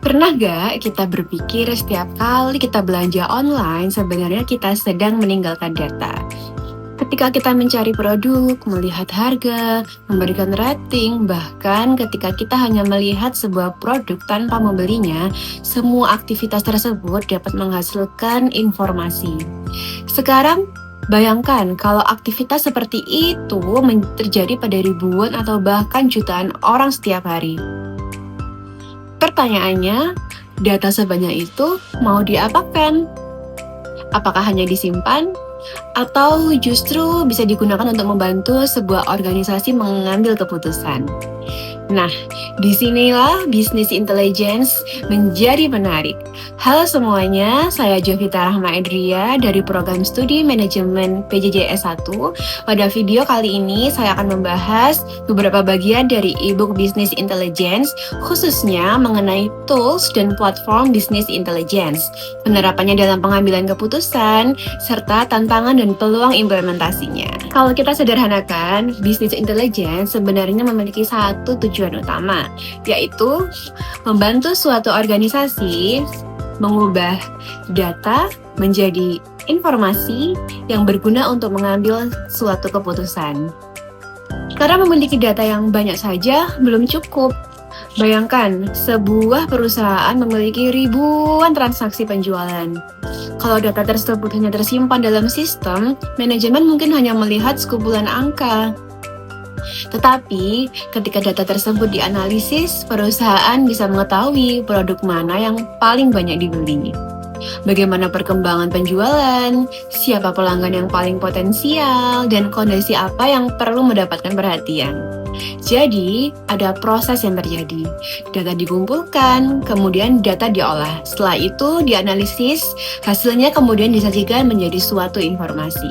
Pernah gak kita berpikir setiap kali kita belanja online sebenarnya kita sedang meninggalkan data? Ketika kita mencari produk, melihat harga, memberikan rating, bahkan ketika kita hanya melihat sebuah produk tanpa membelinya, semua aktivitas tersebut dapat menghasilkan informasi. Sekarang, bayangkan kalau aktivitas seperti itu terjadi pada ribuan atau bahkan jutaan orang setiap hari. Pertanyaannya, data sebanyak itu mau diapakan? Apakah hanya disimpan? Atau justru bisa digunakan untuk membantu sebuah organisasi mengambil keputusan? Nah, disinilah bisnis intelligence menjadi menarik. Halo semuanya, saya Jovita Rahma Edria dari Program Studi Manajemen PJJ S1. Pada video kali ini saya akan membahas beberapa bagian dari e-book Business Intelligence, khususnya mengenai tools dan platform Business Intelligence, penerapannya dalam pengambilan keputusan, serta tantangan dan peluang implementasinya. Kalau kita sederhanakan, Business Intelligence sebenarnya memiliki satu tujuan utama, yaitu membantu suatu organisasi mengubah data menjadi informasi yang berguna untuk mengambil suatu keputusan. Karena memiliki data yang banyak saja belum cukup. Bayangkan, sebuah perusahaan memiliki ribuan transaksi penjualan. Kalau data tersebut hanya tersimpan dalam sistem, manajemen mungkin hanya melihat sekumpulan angka. Tetapi, ketika data tersebut dianalisis, perusahaan bisa mengetahui produk mana yang paling banyak dibeli. Bagaimana perkembangan penjualan, siapa pelanggan yang paling potensial, dan kondisi apa yang perlu mendapatkan perhatian. Jadi, ada proses yang terjadi. Data dikumpulkan, kemudian data diolah. Setelah itu dianalisis, hasilnya kemudian disajikan menjadi suatu informasi.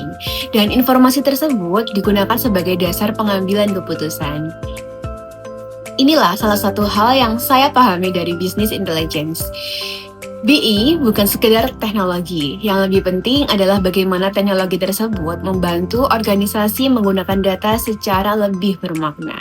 Dan informasi tersebut digunakan sebagai dasar pengambilan keputusan. Inilah salah satu hal yang saya pahami dari Business Intelligence. BI bukan sekedar teknologi, yang lebih penting adalah bagaimana teknologi tersebut membantu organisasi menggunakan data secara lebih bermakna.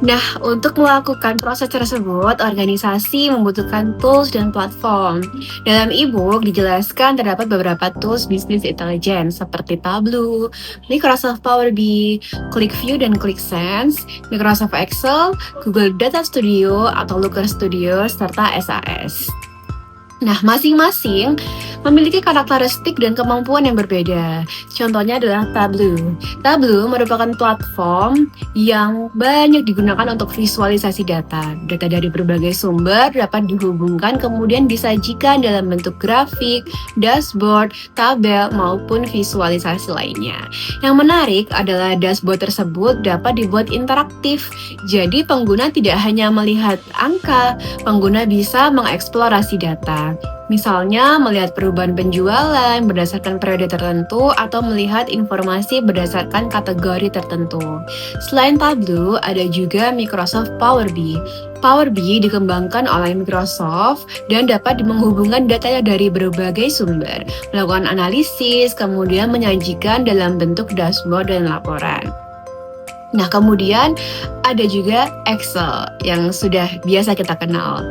Nah, untuk melakukan proses tersebut, organisasi membutuhkan tools dan platform. Dalam e-book dijelaskan terdapat beberapa tools Business Intelligence seperti Tableau, Microsoft Power BI, QlikView dan QlikSense, Microsoft Excel, Google Data Studio atau Looker Studio, serta SAS. Nah, masing-masing memiliki karakteristik dan kemampuan yang berbeda. Contohnya adalah Tableau. Tableau merupakan platform yang banyak digunakan untuk visualisasi data. Data dari berbagai sumber dapat dihubungkan kemudian disajikan dalam bentuk grafik, dashboard, tabel, maupun visualisasi lainnya. Yang menarik adalah dashboard tersebut dapat dibuat interaktif. Jadi pengguna tidak hanya melihat angka, pengguna bisa mengeksplorasi data. Misalnya, melihat perubahan penjualan berdasarkan periode tertentu atau melihat informasi berdasarkan kategori tertentu. Selain Tableau, ada juga Microsoft Power BI. Power BI dikembangkan oleh Microsoft dan dapat menghubungkan data dari berbagai sumber, melakukan analisis, kemudian menyajikan dalam bentuk dashboard dan laporan. Nah, kemudian ada juga Excel yang sudah biasa kita kenal.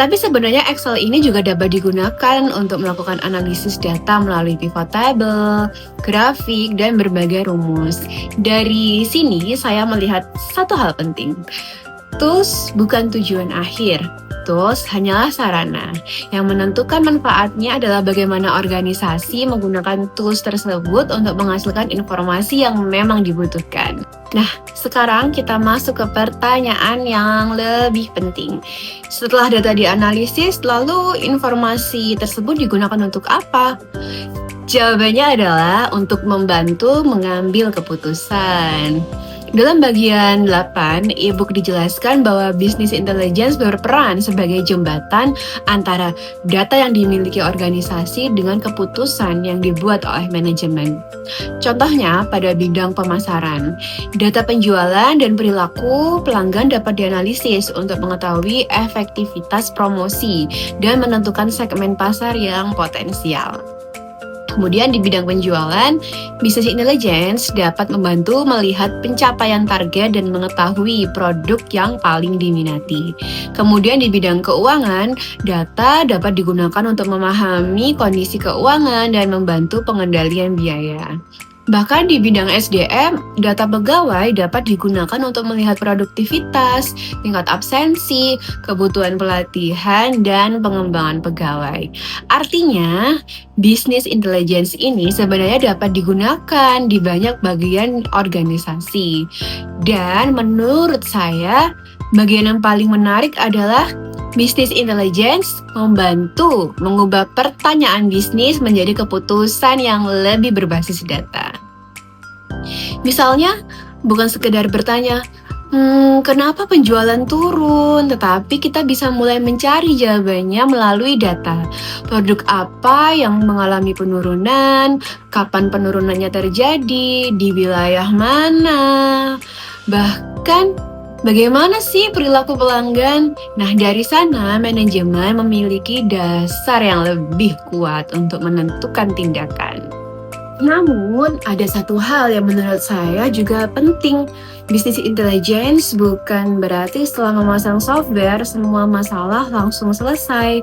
Tapi sebenarnya Excel ini juga dapat digunakan untuk melakukan analisis data melalui pivot table, grafik, dan berbagai rumus. Dari sini saya melihat satu hal penting. Tools bukan tujuan akhir. Tools hanyalah sarana. Yang menentukan manfaatnya adalah bagaimana organisasi menggunakan tools tersebut untuk menghasilkan informasi yang memang dibutuhkan. Nah, sekarang kita masuk ke pertanyaan yang lebih penting. Setelah data dianalisis, lalu informasi tersebut digunakan untuk apa? Jawabannya adalah untuk membantu mengambil keputusan. Dalam bagian 8, e-book dijelaskan bahwa Business Intelligence berperan sebagai jembatan antara data yang dimiliki organisasi dengan keputusan yang dibuat oleh manajemen. Contohnya pada bidang pemasaran, data penjualan dan perilaku pelanggan dapat dianalisis untuk mengetahui efektivitas promosi dan menentukan segmen pasar yang potensial. Kemudian di bidang penjualan, business intelligence dapat membantu melihat pencapaian target dan mengetahui produk yang paling diminati. Kemudian di bidang keuangan, data dapat digunakan untuk memahami kondisi keuangan dan membantu pengendalian biaya. Bahkan di bidang SDM, data pegawai dapat digunakan untuk melihat produktivitas, tingkat absensi, kebutuhan pelatihan, dan pengembangan pegawai. Artinya, business intelligence ini sebenarnya dapat digunakan di banyak bagian organisasi. Dan menurut saya, bagian yang paling menarik adalah business intelligence membantu mengubah pertanyaan bisnis menjadi keputusan yang lebih berbasis data. Misalnya, bukan sekedar bertanya, kenapa penjualan turun? Tetapi kita bisa mulai mencari jawabannya melalui data. Produk apa yang mengalami penurunan? Kapan penurunannya terjadi? Di wilayah mana? Bahkan, bagaimana sih perilaku pelanggan? Nah, dari sana manajemen memiliki dasar yang lebih kuat untuk menentukan tindakan. Namun, ada satu hal yang menurut saya juga penting. Business intelligence bukan berarti setelah memasang software, semua masalah langsung selesai.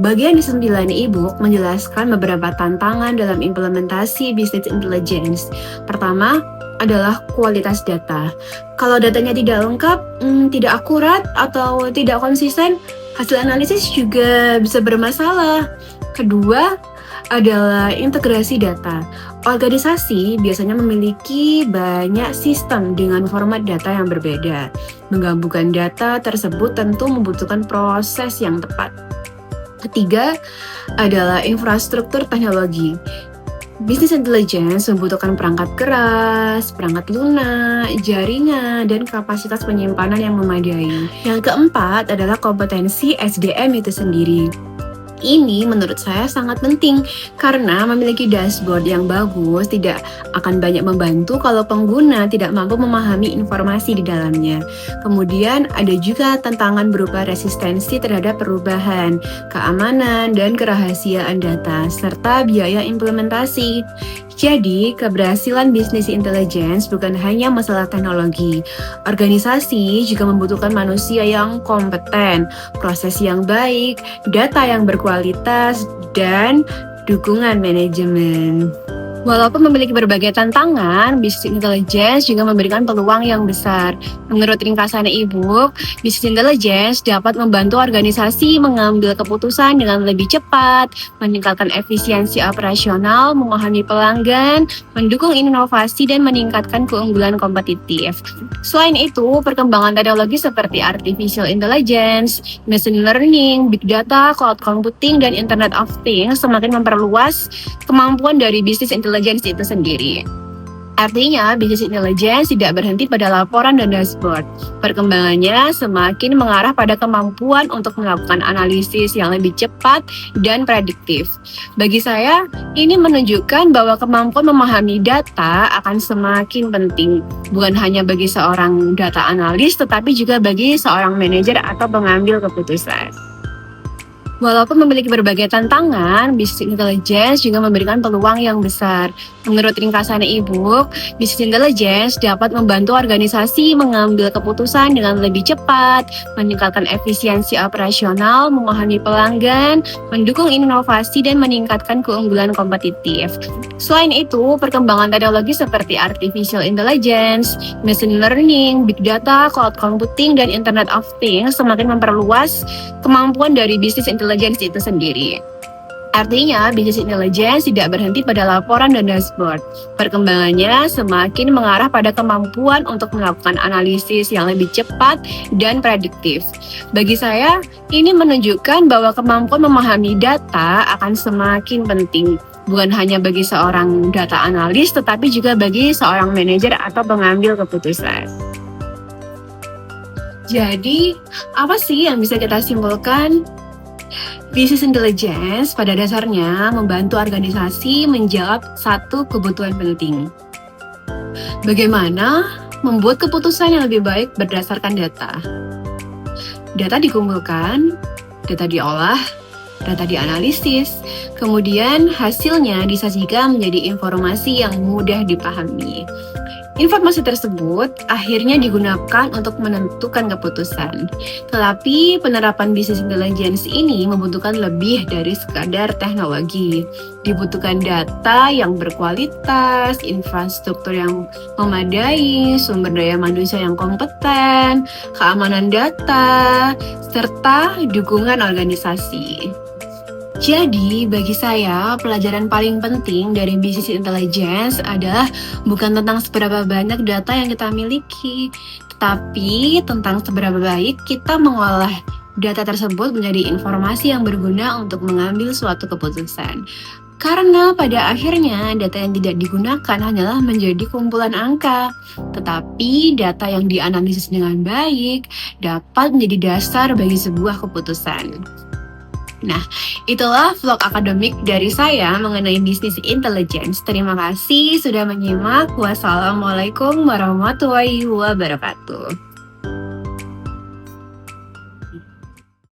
Bagian di 9 e-book menjelaskan beberapa tantangan dalam implementasi business intelligence. Pertama, adalah kualitas data. Kalau datanya tidak lengkap, tidak akurat, atau tidak konsisten, hasil analisis juga bisa bermasalah. Kedua, adalah integrasi data. Organisasi biasanya memiliki banyak sistem dengan format data yang berbeda. Menggabungkan data tersebut tentu membutuhkan proses yang tepat. Ketiga, adalah infrastruktur teknologi. Business intelligence membutuhkan perangkat keras, perangkat lunak, jaringan, dan kapasitas penyimpanan yang memadai. Yang keempat adalah kompetensi SDM itu sendiri. Ini menurut saya sangat penting karena memiliki dashboard yang bagus tidak akan banyak membantu kalau pengguna tidak mampu memahami informasi di dalamnya. Kemudian ada juga tantangan berupa resistensi terhadap perubahan, keamanan, dan kerahasiaan data, serta biaya implementasi. Jadi, keberhasilan business intelligence bukan hanya masalah teknologi. Organisasi juga membutuhkan manusia yang kompeten, proses yang baik, data yang berkualitas, dan dukungan manajemen. Walaupun memiliki berbagai tantangan, business intelligence juga memberikan peluang yang besar. Menurut ringkasan e-book, business intelligence dapat membantu organisasi mengambil keputusan dengan lebih cepat, meningkatkan efisiensi operasional, memahami pelanggan, mendukung inovasi, dan meningkatkan keunggulan kompetitif. Selain itu, perkembangan teknologi seperti artificial intelligence, machine learning, big data, cloud computing, dan Internet of Things semakin memperluas kemampuan dari business intelligence itu sendiri. Artinya, business intelligence tidak berhenti pada laporan dan dashboard. Perkembangannya semakin mengarah pada kemampuan untuk melakukan analisis yang lebih cepat dan prediktif. Bagi saya, ini menunjukkan bahwa kemampuan memahami data akan semakin penting, bukan hanya bagi seorang data analis, tetapi juga bagi seorang manajer atau pengambil keputusan. Walaupun memiliki berbagai tantangan, business intelligence juga memberikan peluang yang besar. Menurut ringkasan e-book, business intelligence dapat membantu organisasi mengambil keputusan dengan lebih cepat, meningkatkan efisiensi operasional, memahami pelanggan, mendukung inovasi, dan meningkatkan keunggulan kompetitif. Selain itu, perkembangan teknologi seperti artificial intelligence, machine learning, big data, cloud computing, dan Internet of Things semakin memperluas kemampuan dari business intelligence itu sendiri. Artinya, business intelligence tidak berhenti pada laporan dan dashboard. Perkembangannya semakin mengarah pada kemampuan untuk melakukan analisis yang lebih cepat dan prediktif. Bagi saya, ini menunjukkan bahwa kemampuan memahami data akan semakin penting, bukan hanya bagi seorang data analis, tetapi juga bagi seorang manajer atau pengambil keputusan. Jadi, apa sih yang bisa kita simpulkan? Business intelligence pada dasarnya membantu organisasi menjawab satu kebutuhan penting. Bagaimana membuat keputusan yang lebih baik berdasarkan data? Data dikumpulkan, data diolah, data dianalisis, kemudian hasilnya disajikan menjadi informasi yang mudah dipahami. Informasi tersebut akhirnya digunakan untuk menentukan keputusan. Tetapi penerapan bisnis intelligence ini membutuhkan lebih dari sekadar teknologi. Dibutuhkan data yang berkualitas, infrastruktur yang memadai, sumber daya manusia yang kompeten, keamanan data, serta dukungan organisasi. Jadi, bagi saya, pelajaran paling penting dari bisnis intelligence adalah bukan tentang seberapa banyak data yang kita miliki, tetapi tentang seberapa baik kita mengolah data tersebut menjadi informasi yang berguna untuk mengambil suatu keputusan. Karena pada akhirnya data yang tidak digunakan hanyalah menjadi kumpulan angka, tetapi data yang dianalisis dengan baik dapat menjadi dasar bagi sebuah keputusan. Nah, itulah vlog akademik dari saya mengenai bisnis intelligence. Terima kasih sudah menyimak. Wassalamualaikum warahmatullahi wabarakatuh.